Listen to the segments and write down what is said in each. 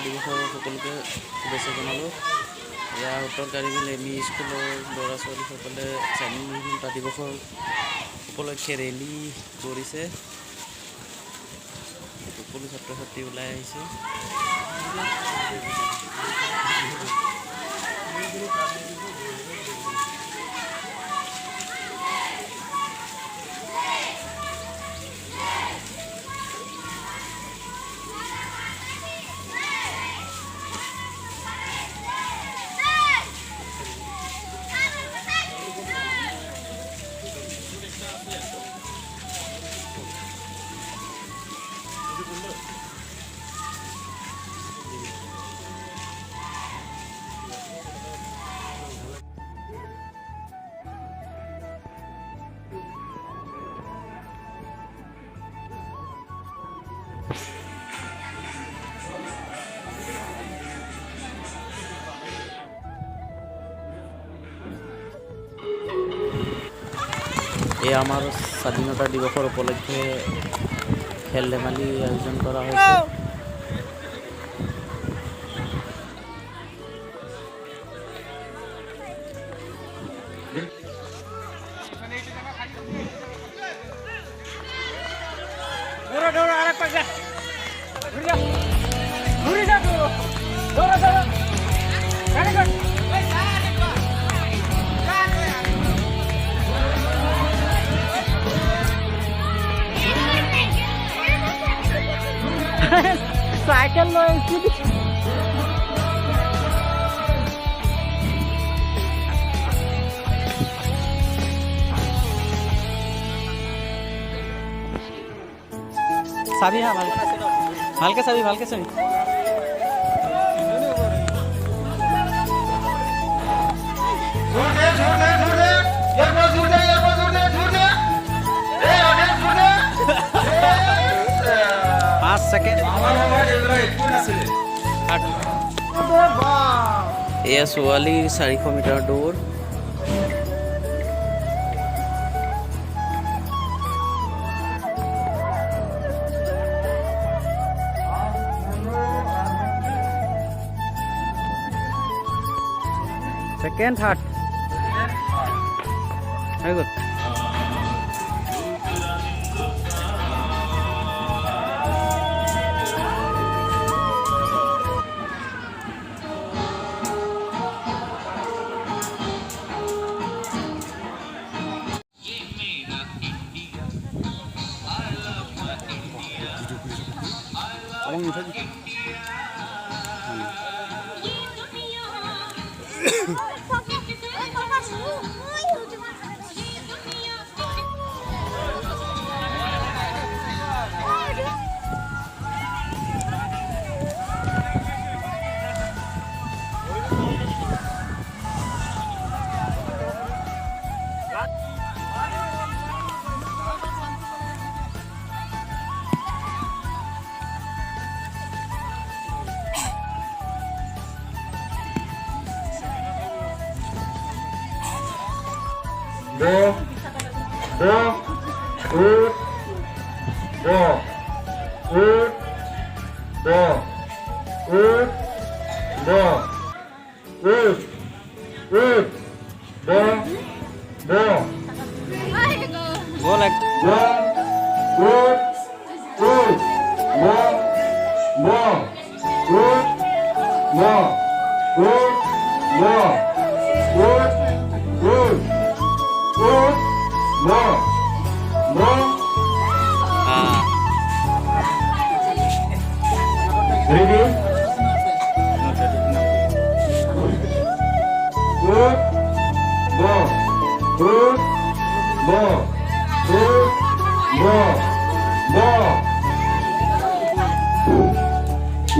দিৱসৰ সকলোকে শুভেচ্ছা জনালোঁ। ইয়াৰ উত্তৰকাৰী এম ই স্কুলৰ ল'ৰা ছোৱালীসকলে স্বাধীনতা দিৱসৰ উপলক্ষে ৰেলী কৰিছে। সকলো ছাত্ৰ ছাত্ৰী ওলাই আহিছে। এই আমাৰ স্বাধীনতা দিৱসৰ উপলক্ষে খেল ধেমালি আয়োজন কৰা হৈছে। साइकिल लो চাবি হা ভালকে চাবি এয়া ছোৱালীৰ 400 মিটাৰ দৌৰ। सेकेंड थर्ड very good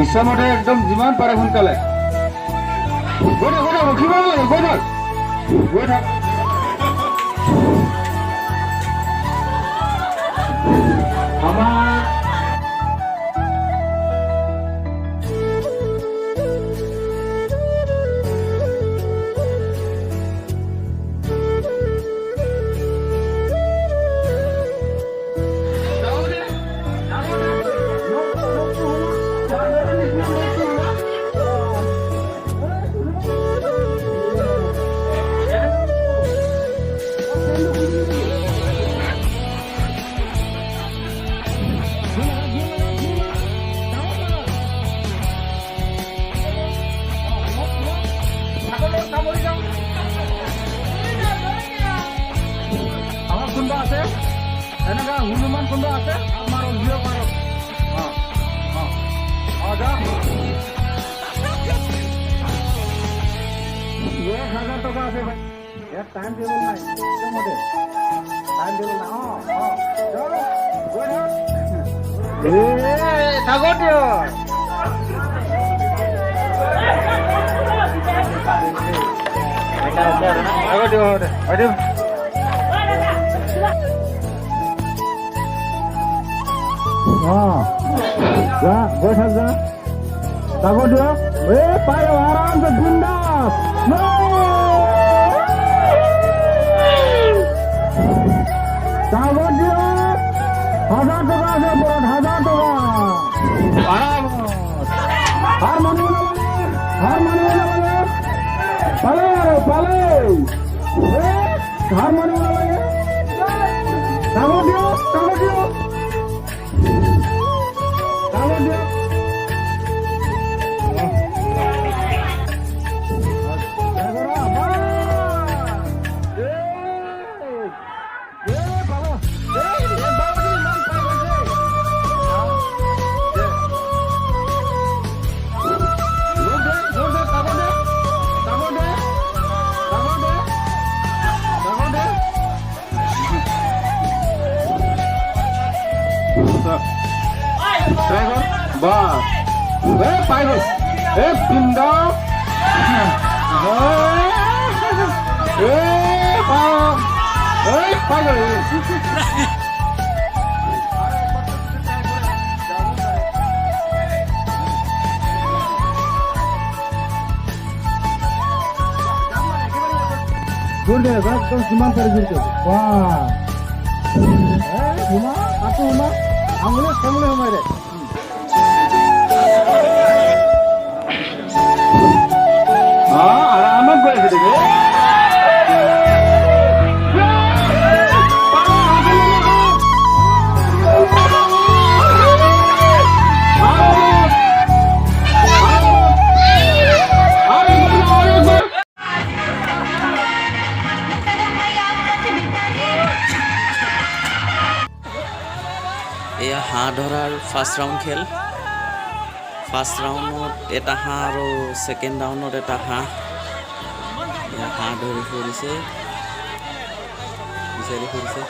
ইচ্ছামতে একদম যিমান পাৰে সোনকালে গৈ ৰখিব নালাগে গৈ থাক আমাৰ কোনোবা আছে এনেকা হনুমান কোনোবা আছে আমাৰ অভিযোগ পাৰ যা 1000 টকা আছে ভাই ইয়াত টাইম টেবল নাই মতে টাইম টেবল না যাও গৈ থাক দিও দিও जा गई थाक जा ताको दियो ए पायो आराम से बिंदास ताको दियो 1000 টাকা আছে বড় 1000 টাকা आराम हार मानो पाले पाले ए हार मानो लगे ताको दियो बस ए पाइगल ए पिंडा ए पाइगल जोर दे एकदम सीमा पर गिर के वाह ए हुमा आतो हुमा आंगले सामने हमारे आराम করে দেবে এয়া হাঁহ ধৰাৰ ফাৰ্ষ্ট ৰাউণ্ড খেল ফাৰ্ষ্ট ৰাউণ্ডত এটা হাঁহ আৰু ছেকেণ্ড ৰাউণ্ডত এটা হাঁহ এয়া হাঁহ ধৰি ফুৰিছে বিচাৰি ফুৰিছে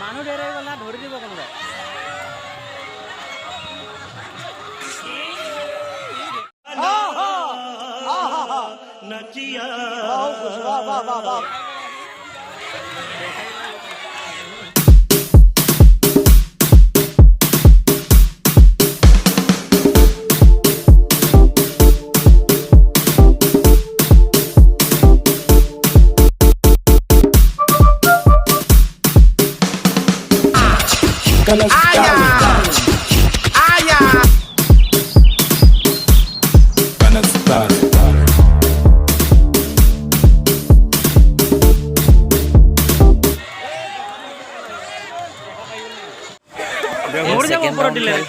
মানুহ ডেৰে গ'লা ধৰি দিব কোনোবাই नचिया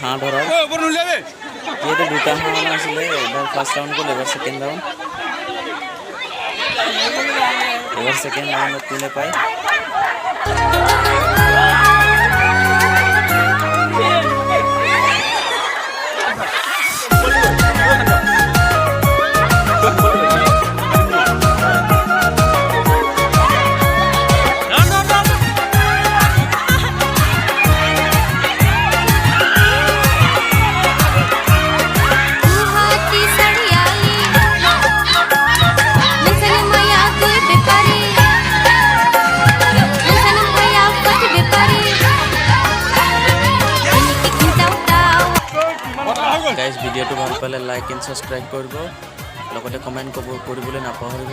হাঁহ ধৰাৰ যিহেতু দুটা হাঁহ আছিলে এবাৰ ফাৰ্ষ্ট ৰাউণ্ড গ'ল এবাৰ ছেকেণ্ড ৰাউণ্ডত কোনে পায় গাইজ ভিডিঅ'টো ভাল পালে লাইক এণ্ড ছাবস্ক্ৰাইব কৰিব লগতে কমেণ্ট কৰিবলৈ নাপাহৰিব